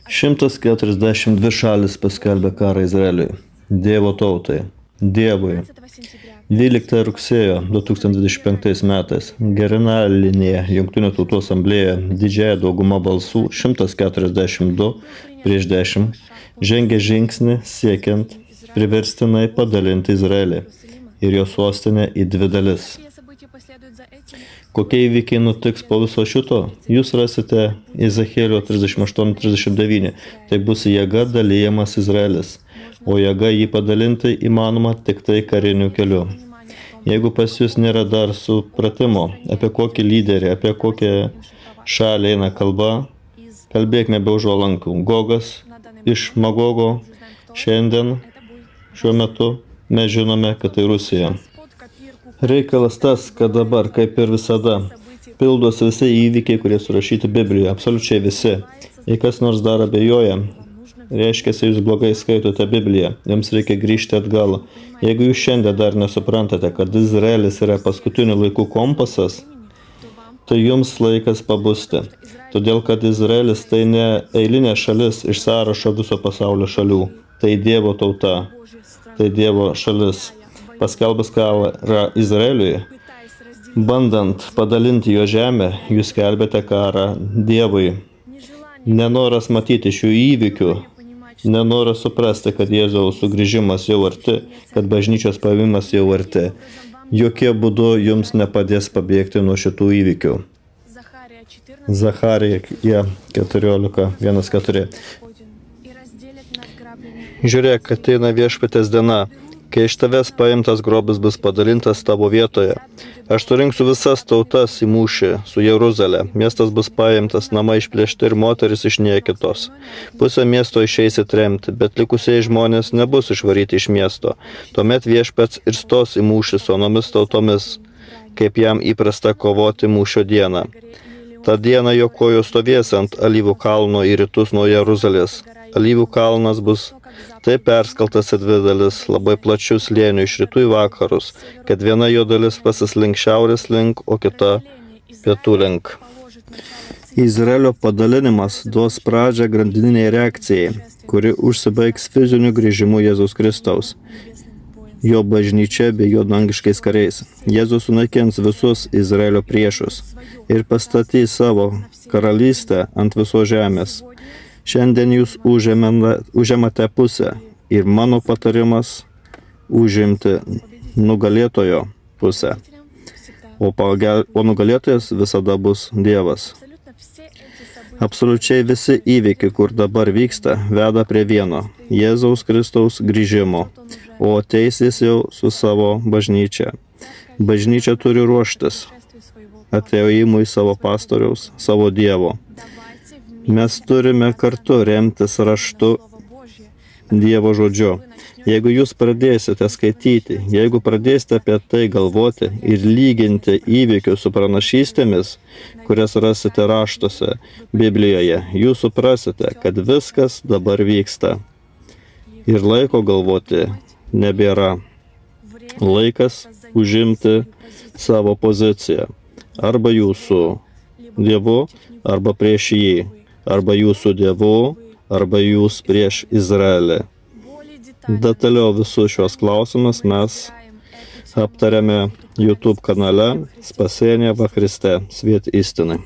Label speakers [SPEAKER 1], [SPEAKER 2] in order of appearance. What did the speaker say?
[SPEAKER 1] 142 šalis paskelbė karą Izraeliui, Dievo tautai, Dievui. 12 rugsėjo 2025 metais Generalinėje Jungtinių tautų asamblėje didžiąja dauguma balsų 142 prieš 10 žengė žingsnį siekiant priverstinai padalinti Izraelį ir jo sostinę į dvi dalis. Kokie įvykiai nutiks po viso šito? Jūs rasite Ezechielio 38-39. Tai bus jėga dalyjamas Izraelis, o jėga jį padalinti įmanoma tik tai kariniu keliu. Jeigu pas jūs nėra dar supratimo, apie kokį lyderį, apie kokią šalį eina kalba, kalbėkime be užuolankų. Gogas iš Magogo šiandien, šiuo metu, mes žinome, kad tai Rusija. Reikalas tas, kad dabar, kaip ir visada, pildos visi įvykiai, kurie surašyti Biblijoje, absoliučiai visi. Jei kas nors dar abejoja, reiškia, jūs blogai skaitote Bibliją, jums reikia grįžti atgal. Jeigu jūs šiandien dar nesuprantate, kad Izraelis yra paskutinių laikų kompasas, tai jums laikas pabusti. Todėl, kad Izraelis tai ne eilinė šalis iš sąrašo viso pasaulio šalių, tai Dievo tauta, tai Dievo šalis. Paskelbus karą Izraeliui, bandant padalinti jo žemę, jūs skelbėte karą Dievui. Nenoras matyti šių įvykių, nenoras suprasti, kad Jėzaus sugrįžimas jau arti, kad bažnyčios paėmimas jau arti, jokie būdu jums nepadės pabėgti nuo šitų įvykių. Zacharija 14:1-4. Žiūrėk, ateina viešpatės diena, kai iš tavęs paimtas grobis bus padalintas tavo vietoje. Aš surinksiu visas tautas į mūšį su Jeruzalė. Miestas bus paimtas, namai išplėšti ir moteris išniekytos. Pusė miesto išeis į tremtį, bet likusieji žmonės nebus išvaryti iš miesto. Tuomet viešpats ir stos į mūšį su anomis tautomis, kaip jam įprasta kovoti mūšio dieną. Ta diena jo kojos stovės ant Alyvų kalno į rytus nuo Jeruzalės. Alyvų kalnas bus taip perskaltas į dvi dalis, labai plačių slėnių iš rytų į vakarus, kad viena jo dalis pasislink šiaurės link, o kita pietų link. Izraelio padalinimas duos pradžią grandininiai reakcijai, kuri užsibaigs fiziniu grįžimu Jėzaus Kristaus, jo bažnyčia bei jo dangiškais kariais. Jėzus sunaikins visus Izraelio priešus ir pastatys savo karalystę ant visos žemės. Šiandien jūs užėmate pusę ir mano patarimas užimti nugalėtojo pusę, o nugalėtojas visada bus Dievas. Absoliučiai visi įvykiai, kur dabar vyksta, veda prie vieno – Jėzaus Kristaus grįžimo, o ateis jis jau su savo bažnyčia. Bažnyčia turi ruoštis atėjimui savo pastoriaus, savo Dievo. Mes turime kartu remtis raštu Dievo žodžiu. Jeigu jūs pradėsite skaityti, jeigu pradėsite apie tai galvoti ir lyginti įvykius su pranašystėmis, kurias rasite raštuose Biblijoje, jūs suprasite, kad viskas dabar vyksta. Ir laiko galvoti nebėra. Laikas užimti savo poziciją. Arba jūsų Dievu, arba prieš jį. Arba jūsų Dievu, arba jūs prieš Izraelį. Detaliau visus šios klausimus mes aptarėme YouTube kanale Spasение во Христе. Свет истины.